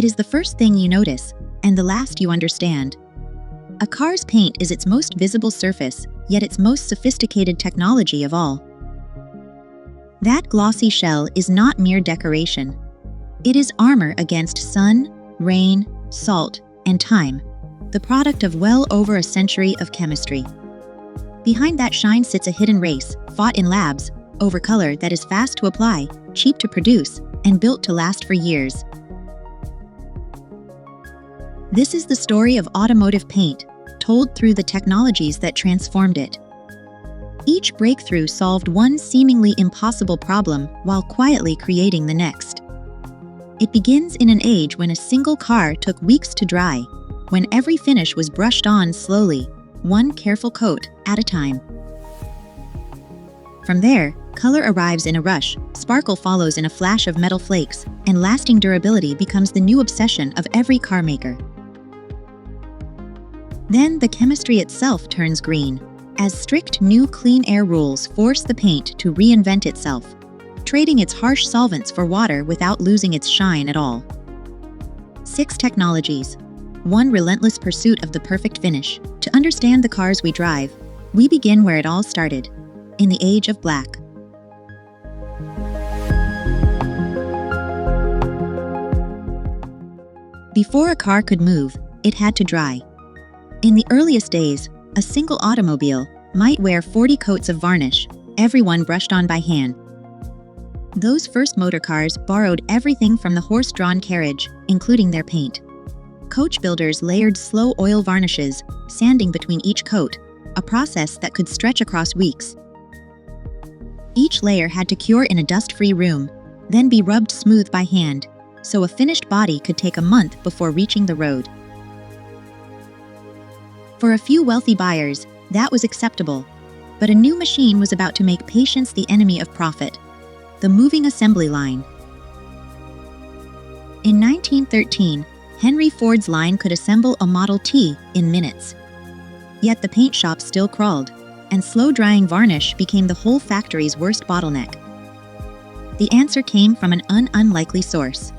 is the first thing you notice, and the last you understand. A car's paint is its most visible surface, yet its most sophisticated technology of all. That glossy shell is not mere decoration. It is armor against sun, rain, salt, and time, the product of well over a century of chemistry. Behind that shine sits a hidden race, fought in labs, over color that is fast to apply, cheap to produce, and built to last for years. This is the story of automotive paint, told through the technologies that transformed it. Each breakthrough solved one seemingly impossible problem while quietly creating the next. It begins in an age when a single car took weeks to dry, when every finish was brushed on slowly, one careful coat at a time. From there, color arrives in a rush, sparkle follows in a flash of metal flakes, and lasting durability becomes the new obsession of every car maker. Then the chemistry itself turns green, as strict new clean air rules force the paint to reinvent itself, trading its harsh solvents for water without losing its shine at all. 6 technologies, one relentless pursuit of the perfect finish. To understand the cars we drive, we begin where it all started, in the age of black. Before a car could move, it had to dry. In the earliest days, a single automobile might wear 40 coats of varnish, everyone brushed on by hand. Those first motor cars borrowed everything from the horse-drawn carriage, including their paint. Coach builders layered slow oil varnishes, sanding between each coat, a process that could stretch across weeks. Each layer had to cure in a dust-free room, then be rubbed smooth by hand, so a finished body could take a month before reaching the road. For a few wealthy buyers, that was acceptable, but a new machine was about to make patience the enemy of profit: the moving assembly line. In 1913, Henry Ford's line could assemble a Model T in minutes. Yet the paint shop still crawled, and slow-drying varnish became the whole factory's worst bottleneck. The answer came from an unlikely source: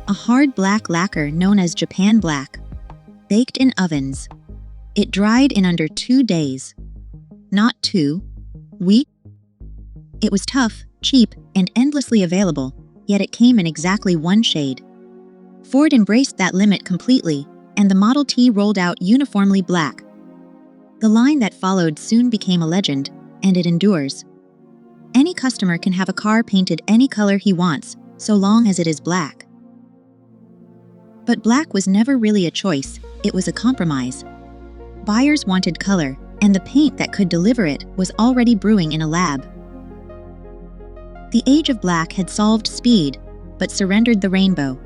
a hard black lacquer known as Japan Black. Baked in ovens, it dried in under 2 days. Not 2 weeks. It was tough, cheap, and endlessly available, yet it came in exactly one shade. Ford embraced that limit completely, and the Model T rolled out uniformly black. The line that followed soon became a legend, and it endures. Any customer can have a car painted any color he wants, so long as it is black. But black was never really a choice, it was a compromise. Buyers wanted color, and the paint that could deliver it was already brewing in a lab. The age of black had solved speed, but surrendered the rainbow.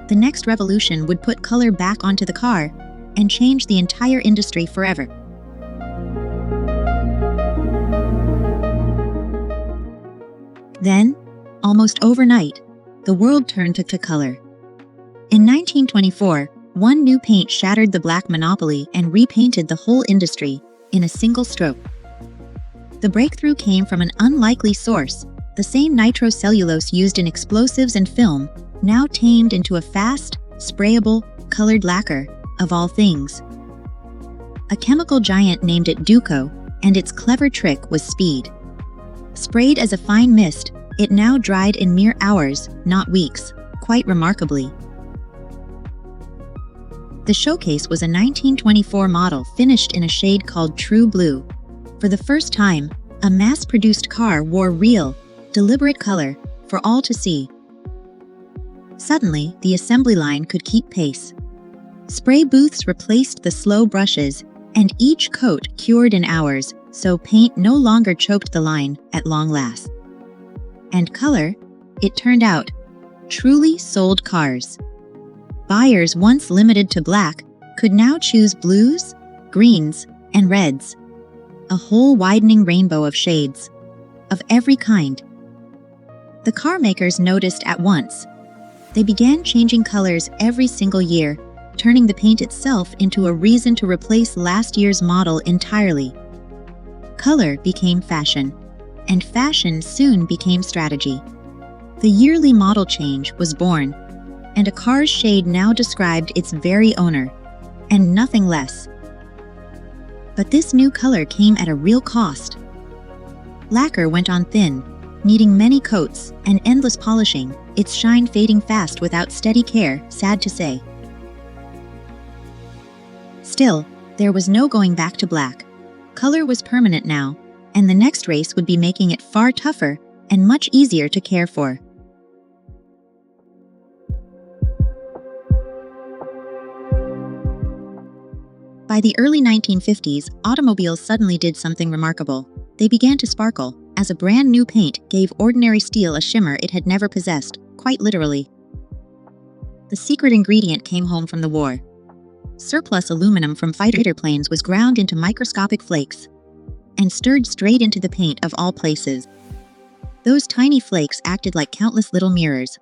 The next revolution would put color back onto the car and change the entire industry forever. Then, almost overnight, the world turned to color. In 1924, one new paint shattered the black monopoly and repainted the whole industry in a single stroke. The breakthrough came from an unlikely source: the same nitrocellulose used in explosives and film, now tamed into a fast, sprayable, colored lacquer, of all things. A chemical giant named it Duco, and its clever trick was speed. Sprayed as a fine mist, it now dried in mere hours, not weeks, quite remarkably. The showcase was a 1924 model finished in a shade called True Blue. For the first time, a mass-produced car wore real, deliberate color for all to see. Suddenly, the assembly line could keep pace. Spray booths replaced the slow brushes, and each coat cured in hours, so paint no longer choked the line at long last. And color, it turned out, truly sold cars. Buyers once limited to black could now choose blues, greens, and reds. A whole widening rainbow of shades, of every kind. The car makers noticed at once. They began changing colors every single year, turning the paint itself into a reason to replace last year's model entirely. Color became fashion, and fashion soon became strategy. The yearly model change was born. and a car's shade now described its very owner, and nothing less. But this new color came at a real cost. Lacquer went on thin, needing many coats and endless polishing, its shine fading fast without steady care, sad to say. Still, there was no going back to black. Color was permanent now, and the next race would be making it far tougher and much easier to care for. By the early 1950s, automobiles suddenly did something remarkable. They began to sparkle, as a brand new paint gave ordinary steel a shimmer it had never possessed, quite literally. The secret ingredient came home from the war. Surplus aluminum from fighter planes was ground into microscopic flakes and stirred straight into the paint of all places. Those tiny flakes acted like countless little mirrors.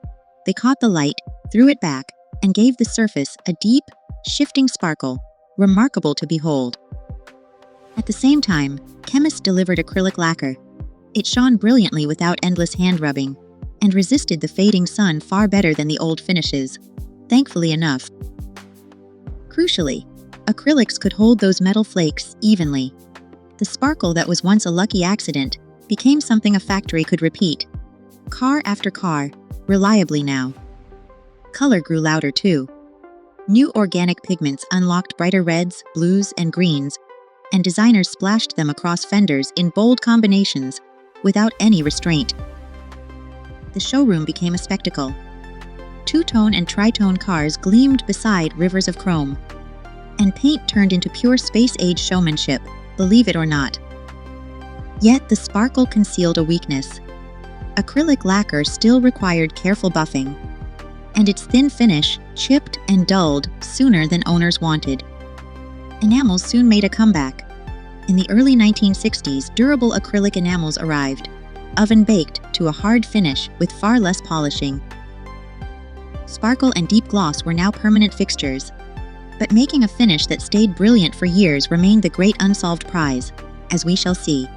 They caught the light, threw it back, and gave the surface a deep, shifting sparkle, remarkable to behold. At the same time, chemists delivered acrylic lacquer. It shone brilliantly without endless hand-rubbing, and resisted the fading sun far better than the old finishes, thankfully enough. Crucially, acrylics could hold those metal flakes evenly. The sparkle that was once a lucky accident became something a factory could repeat, car after car, reliably now. Color grew louder too. New organic pigments unlocked brighter reds, blues, and greens, and designers splashed them across fenders in bold combinations, without any restraint. The showroom became a spectacle. Two-tone and tri-tone cars gleamed beside rivers of chrome, and paint turned into pure space-age showmanship, believe it or not. Yet the sparkle concealed a weakness. Acrylic lacquer still required careful buffing, and its thin finish chipped and dulled sooner than owners wanted. Enamels soon made a comeback. In the early 1960s, durable acrylic enamels arrived, oven-baked to a hard finish with far less polishing. Sparkle and deep gloss were now permanent fixtures, but making a finish that stayed brilliant for years remained the great unsolved prize, as we shall see.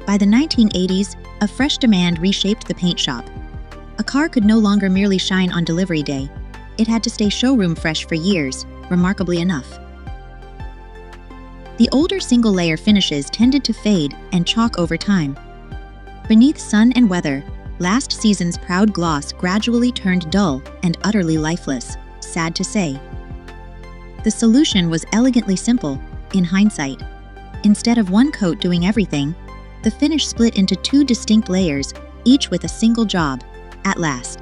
By the 1980s, a fresh demand reshaped the paint shop. A car could no longer merely shine on delivery day. It had to stay showroom fresh for years, remarkably enough. The older single-layer finishes tended to fade and chalk over time. Beneath sun and weather, last season's proud gloss gradually turned dull and utterly lifeless, sad to say. The solution was elegantly simple, in hindsight. Instead of one coat doing everything, the finish split into two distinct layers, each with a single job, at last.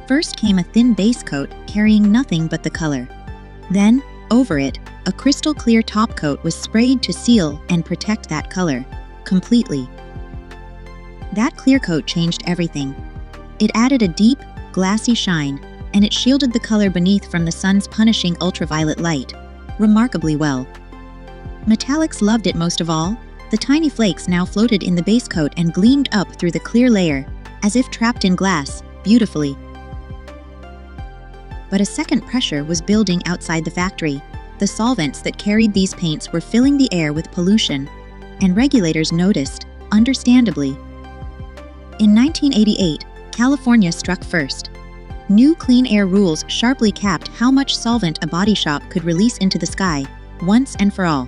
First came a thin base coat carrying nothing but the color. Then, over it, a crystal clear top coat was sprayed to seal and protect that color, completely. That clear coat changed everything. It added a deep, glassy shine, and it shielded the color beneath from the sun's punishing ultraviolet light, remarkably well. Metallics loved it most of all. The tiny flakes now floated in the base coat and gleamed up through the clear layer, as if trapped in glass, beautifully. But a second pressure was building outside the factory. The solvents that carried these paints were filling the air with pollution, and regulators noticed, understandably. In 1988, California struck first. New clean air rules sharply capped how much solvent a body shop could release into the sky, once and for all.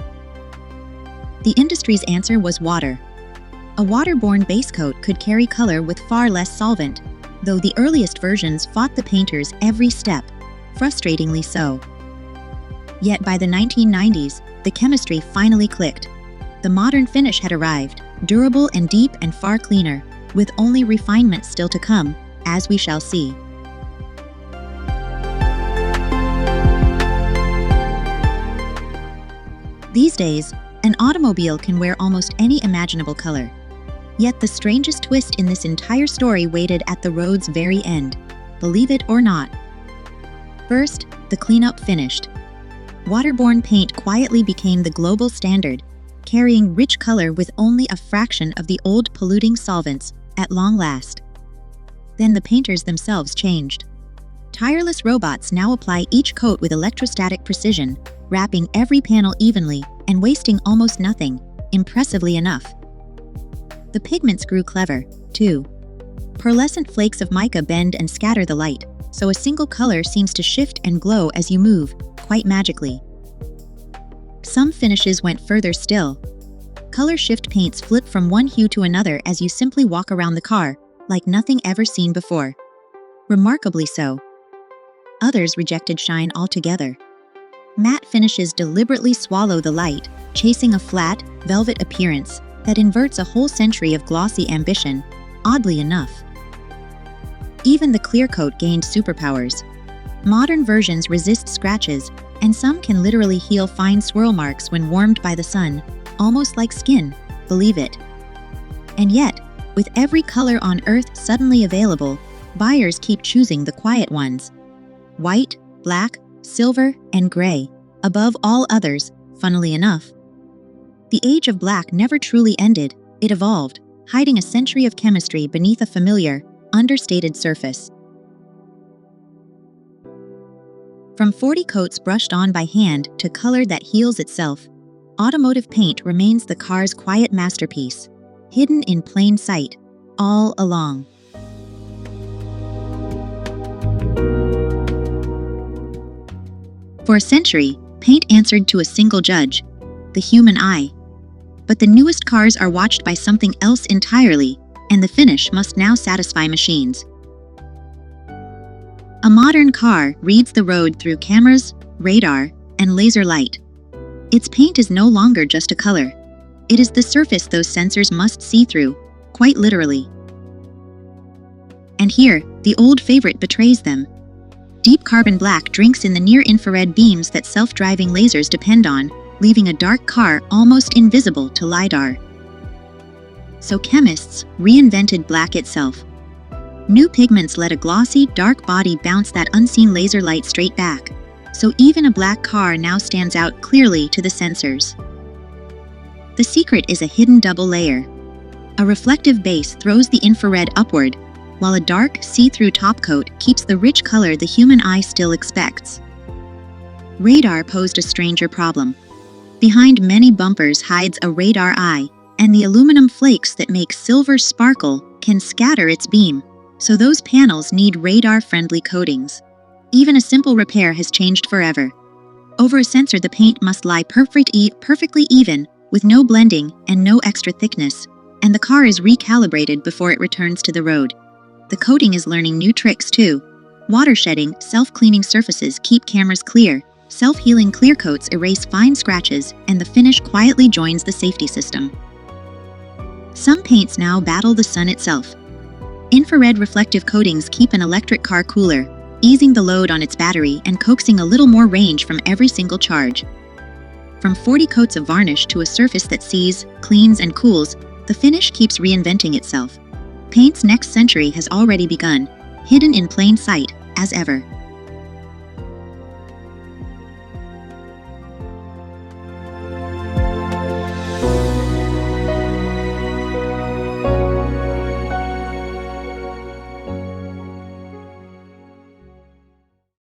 The industry's answer was water. A waterborne base coat could carry color with far less solvent, though the earliest versions fought the painters every step, frustratingly so. Yet by the 1990s, the chemistry finally clicked. The modern finish had arrived, durable and deep and far cleaner, with only refinements still to come, as we shall see. These days, an automobile can wear almost any imaginable color. Yet the strangest twist in this entire story waited at the road's very end, believe it or not. First, the cleanup finished. Waterborne paint quietly became the global standard, carrying rich color with only a fraction of the old polluting solvents, at long last. Then the painters themselves changed. Tireless robots now apply each coat with electrostatic precision, wrapping every panel evenly and wasting almost nothing, impressively enough. The pigments grew clever, too. Pearlescent flakes of mica bend and scatter the light, so a single color seems to shift and glow as you move, quite magically. Some finishes went further still. Color shift paints flip from one hue to another as you simply walk around the car, like nothing ever seen before. Remarkably so. Others rejected shine altogether. Matte finishes deliberately swallow the light, chasing a flat, velvet appearance that inverts a whole century of glossy ambition, oddly enough. Even the Clearcoat gained superpowers. Modern versions resist scratches, and some can literally heal fine swirl marks when warmed by the sun, almost like skin, believe it. And yet, with every color on Earth suddenly available, buyers keep choosing the quiet ones. White, black, silver, and gray, above all others, funnily enough. The age of black never truly ended, it evolved, hiding a century of chemistry beneath a familiar, understated surface. From 40 coats brushed on by hand to color that heals itself, automotive paint remains the car's quiet masterpiece, hidden in plain sight, all along. For a century, paint answered to a single judge, the human eye. But the newest cars are watched by something else entirely, and the finish must now satisfy machines. A modern car reads the road through cameras, radar, and laser light. Its paint is no longer just a color. It is the surface those sensors must see through, quite literally. And here, the old favorite betrays them. Deep carbon black drinks in the near-infrared beams that self-driving lasers depend on, leaving a dark car almost invisible to LiDAR. So chemists reinvented black itself. New pigments let a glossy, dark body bounce that unseen laser light straight back, so even a black car now stands out clearly to the sensors. The secret is a hidden double layer. A reflective base throws the infrared upward, while a dark, see-through topcoat keeps the rich color the human eye still expects. Radar posed a stranger problem. Behind many bumpers hides a radar eye, and the aluminum flakes that make silver sparkle can scatter its beam, so those panels need radar-friendly coatings. Even a simple repair has changed forever. Over a sensor, the paint must lie perfectly even, with no blending and no extra thickness, and the car is recalibrated before it returns to the road. The coating is learning new tricks too. Water-shedding, self-cleaning surfaces keep cameras clear, self-healing clear coats erase fine scratches, and the finish quietly joins the safety system. Some paints now battle the sun itself. Infrared reflective coatings keep an electric car cooler, easing the load on its battery and coaxing a little more range from every single charge. From 40 coats of varnish to a surface that sees, cleans, and cools, the finish keeps reinventing itself. Paint's next century has already begun, hidden in plain sight, as ever.